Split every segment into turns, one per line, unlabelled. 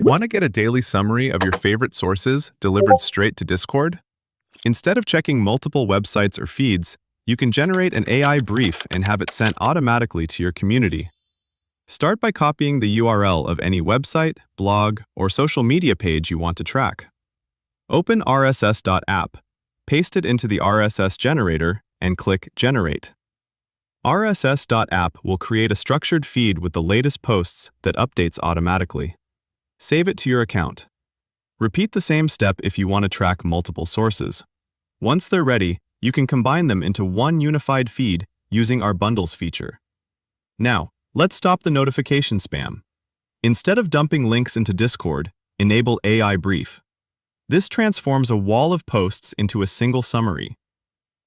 Want to get a daily summary of your favorite sources delivered straight to Discord? Instead of checking multiple websites or feeds, you can generate an AI brief and have it sent automatically to your community. Start by copying the URL of any website, blog, or social media page you want to track. Open rss.app, paste it into the RSS generator, and click Generate. rss.app will create a structured feed with the latest posts that updates automatically. Save it to your account. Repeat the same step if you want to track multiple sources. Once they're ready, you can combine them into one unified feed using our Bundles feature. Now, let's stop the notification spam. Instead of dumping links into Discord, enable AI Brief. This transforms a wall of posts into a single summary.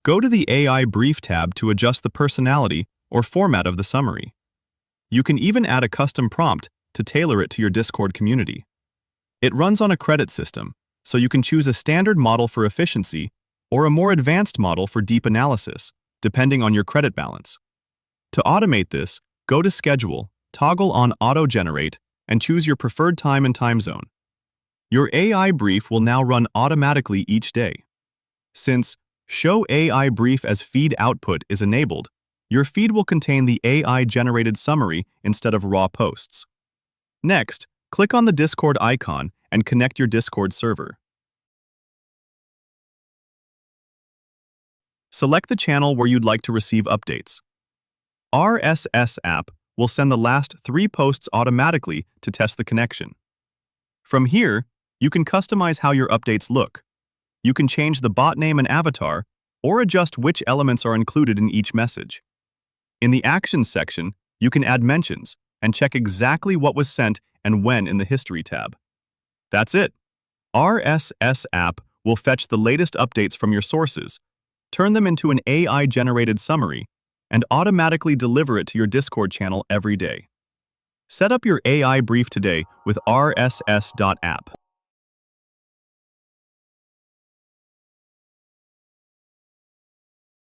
Go to the AI Brief tab to adjust the personality or format of the summary. You can even add a custom prompt to tailor it to your Discord community. It runs on a credit system, so you can choose a standard model for efficiency or a more advanced model for deep analysis, depending on your credit balance. To automate this, go to Schedule, toggle on Auto-Generate, and choose your preferred time and time zone. Your AI brief will now run automatically each day. Since Show AI Brief as Feed Output is enabled, your feed will contain the AI-generated summary instead of raw posts. Next, click on the Discord icon and connect your Discord server. Select the channel where you'd like to receive updates. RSS app will send the last 3 posts automatically to test the connection. From here, you can customize how your updates look. You can change the bot name and avatar, or adjust which elements are included in each message. In the Actions section, you can add mentions and check exactly what was sent and when in the History tab. That's it. RSS app will fetch the latest updates from your sources, turn them into an AI-generated summary, and automatically deliver it to your Discord channel every day. Set up your AI brief today with rss.app.